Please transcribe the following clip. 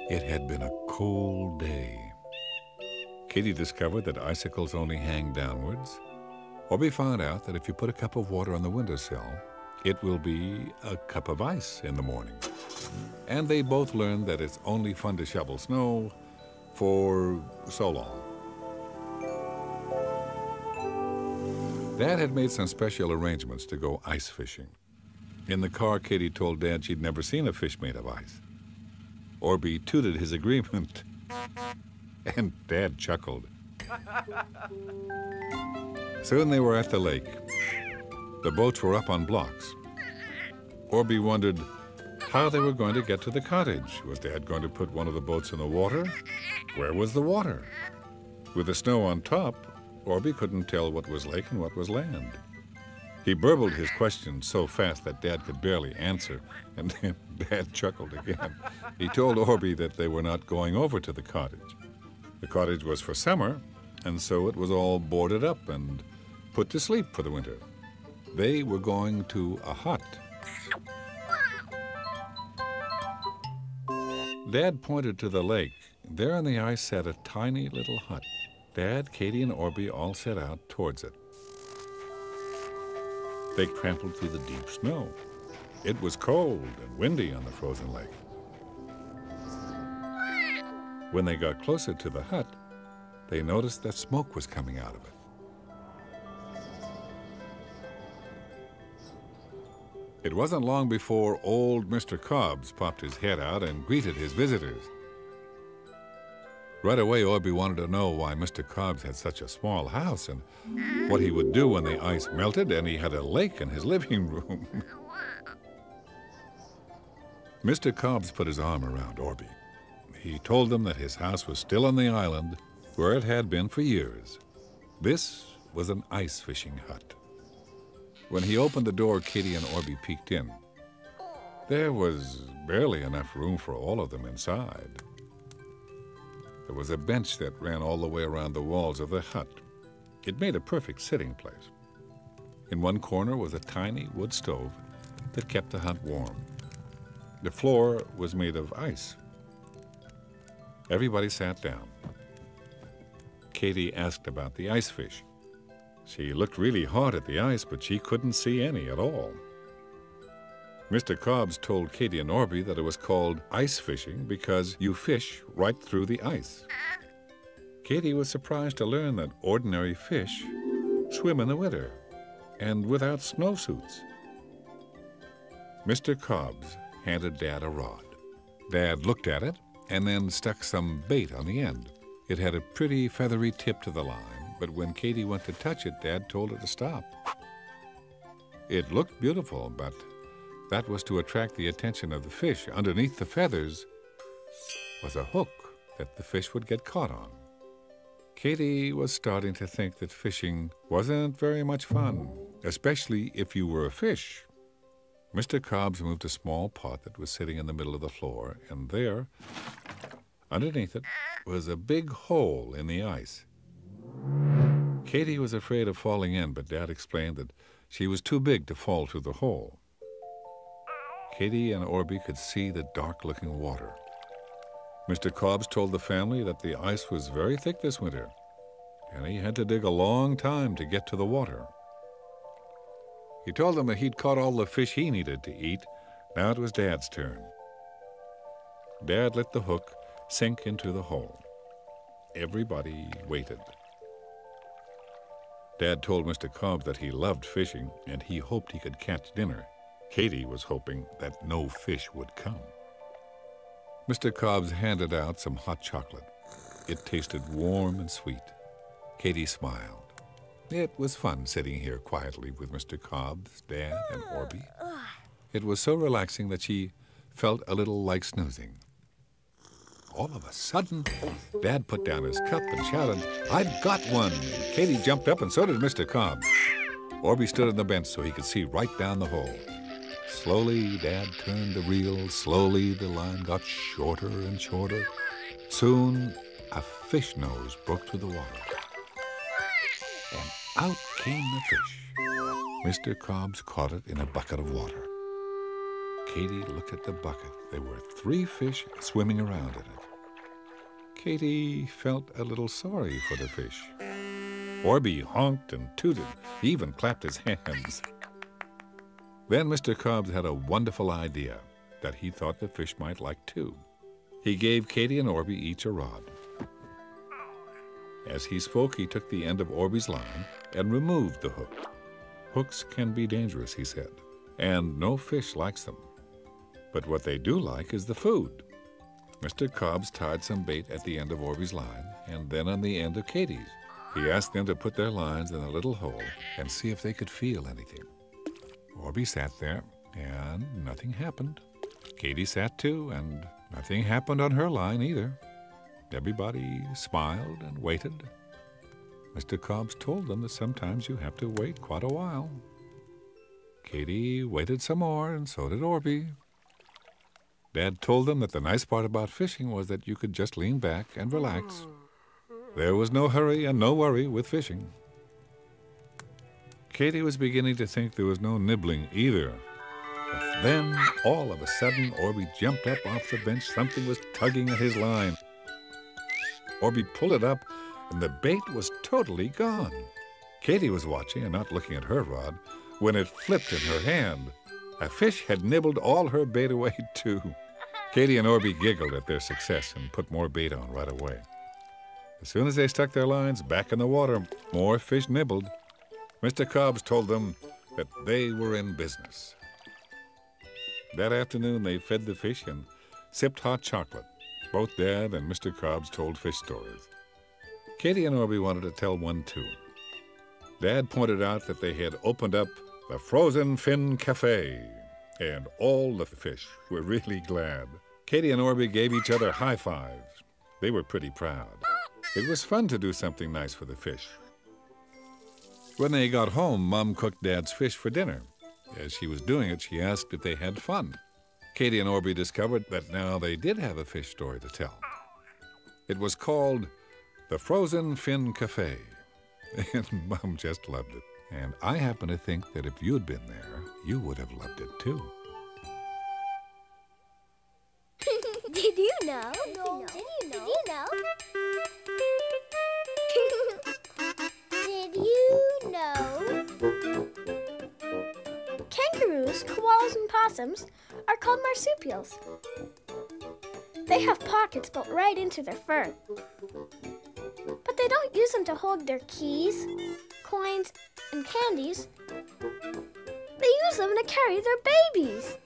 It had been a cold day. Katie discovered that icicles only hang downwards. Orbie found out that if you put a cup of water on the windowsill, it will be a cup of ice in the morning. And they both learned that it's only fun to shovel snow for so long. Dad had made some special arrangements to go ice fishing. In the car, Katie told Dad she'd never seen a fish made of ice. Orbie tooted his agreement, and Dad chuckled. Soon they were at the lake. The boats were up on blocks. Orbie wondered how they were going to get to the cottage. Was Dad going to put one of the boats in the water? Where was the water? With the snow on top, Orbie couldn't tell what was lake and what was land. He burbled his questions so fast that Dad could barely answer, and then Dad chuckled again. He told Orbie that they were not going over to the cottage. The cottage was for summer, and so it was all boarded up and put to sleep for the winter. They were going to a hut. Dad pointed to the lake. There on the ice sat a tiny little hut. Dad, Katie, and Orbie all set out towards it. They trampled through the deep snow. It was cold and windy on the frozen lake. When they got closer to the hut, they noticed that smoke was coming out of it. It wasn't long before old Mr. Cobbs popped his head out and greeted his visitors. Right away, Orbie wanted to know why Mr. Cobbs had such a small house and what he would do when the ice melted and he had a lake in his living room. Mr. Cobbs put his arm around Orbie. He told them that his house was still on the island where it had been for years. This was an ice fishing hut. When he opened the door, Katie and Orbie peeked in. There was barely enough room for all of them inside. There was a bench that ran all the way around the walls of the hut. It made a perfect sitting place. In one corner was a tiny wood stove that kept the hut warm. The floor was made of ice. Everybody sat down. Katie asked about the ice fish. She looked really hard at the ice, but she couldn't see any at all. Mr. Cobbs told Katie and Orbie that it was called ice fishing because you fish right through the ice. Katie was surprised to learn that ordinary fish swim in the winter and without snowsuits. Mr. Cobbs handed Dad a rod. Dad looked at it and then stuck some bait on the end. It had a pretty feathery tip to the line, but when Katie went to touch it, Dad told her to stop. It looked beautiful, but that was to attract the attention of the fish. Underneath the feathers was a hook that the fish would get caught on. Katie was starting to think that fishing wasn't very much fun, especially if you were a fish. Mr. Cobbs moved a small pot that was sitting in the middle of the floor, and there, underneath it, was a big hole in the ice. Katie was afraid of falling in, but Dad explained that she was too big to fall through the hole. Katie and Orbie could see the dark-looking water. Mr. Cobbs told the family that the ice was very thick this winter, and he had to dig a long time to get to the water. He told them that he'd caught all the fish he needed to eat. Now it was Dad's turn. Dad let the hook sink into the hole. Everybody waited. Dad told Mr. Cobbs that he loved fishing and he hoped he could catch dinner. Katie was hoping that no fish would come. Mr. Cobbs handed out some hot chocolate. It tasted warm and sweet. Katie smiled. It was fun sitting here quietly with Mr. Cobbs, Dad, and Orbie. It was so relaxing that she felt a little like snoozing. All of a sudden, Dad put down his cup and shouted, "I've got one!" Katie jumped up and so did Mr. Cobbs. Orbie stood on the bench so he could see right down the hole. Slowly, Dad turned the reel. Slowly, the line got shorter and shorter. Soon, a fish nose broke through the water. And out came the fish. Mr. Cobbs caught it in a bucket of water. Katy looked at the bucket, there were 3 fish swimming around in it. Katy felt a little sorry for the fish. Orbie honked and tooted. He even clapped his hands. Then Mr. Cobbs had a wonderful idea that he thought the fish might like too. He gave Katy and Orbie each a rod. As he spoke, he took the end of Orbie's line and removed the hook. Hooks can be dangerous, he said, and no fish likes them. But what they do like is the food. Mr. Cobbs tied some bait at the end of Orbie's line and then on the end of Katy's. He asked them to put their lines in a little hole and see if they could feel anything. Orbie sat there, and nothing happened. Katy sat too, and nothing happened on her line either. Everybody smiled and waited. Mr. Cobbs told them that sometimes you have to wait quite a while. Katy waited some more, and so did Orbie. Dad told them that the nice part about fishing was that you could just lean back and relax. There was no hurry and no worry with fishing. Katy was beginning to think there was no nibbling either. But then, all of a sudden, Orbie jumped up off the bench. Something was tugging at his line. Orbie pulled it up, and the bait was totally gone. Katy was watching and not looking at her rod when it flipped in her hand. A fish had nibbled all her bait away, too. Katy and Orbie giggled at their success and put more bait on right away. As soon as they stuck their lines back in the water, more fish nibbled. Mr. Cobbs told them that they were in business. That afternoon, they fed the fish and sipped hot chocolate. Both Dad and Mr. Cobbs told fish stories. Katy and Orbie wanted to tell one, too. Dad pointed out that they had opened up the Frozen Fin Cafe, and all the fish were really glad. Katy and Orbie gave each other high fives. They were pretty proud. It was fun to do something nice for the fish. When they got home, Mom cooked Dad's fish for dinner. As she was doing it, she asked if they had fun. Katy and Orbie discovered that now they did have a fish story to tell. It was called The Frozen Fin Cafe, and Mom just loved it. And I happen to think that if you'd been there, you would have loved it too. Did you know? No. Did you know? Did you know? Did you know? Kangaroos, koalas, and possums are called marsupials. They have pockets built right into their fur. But they don't use them to hold their keys, coins, and candies. They use them to carry their babies.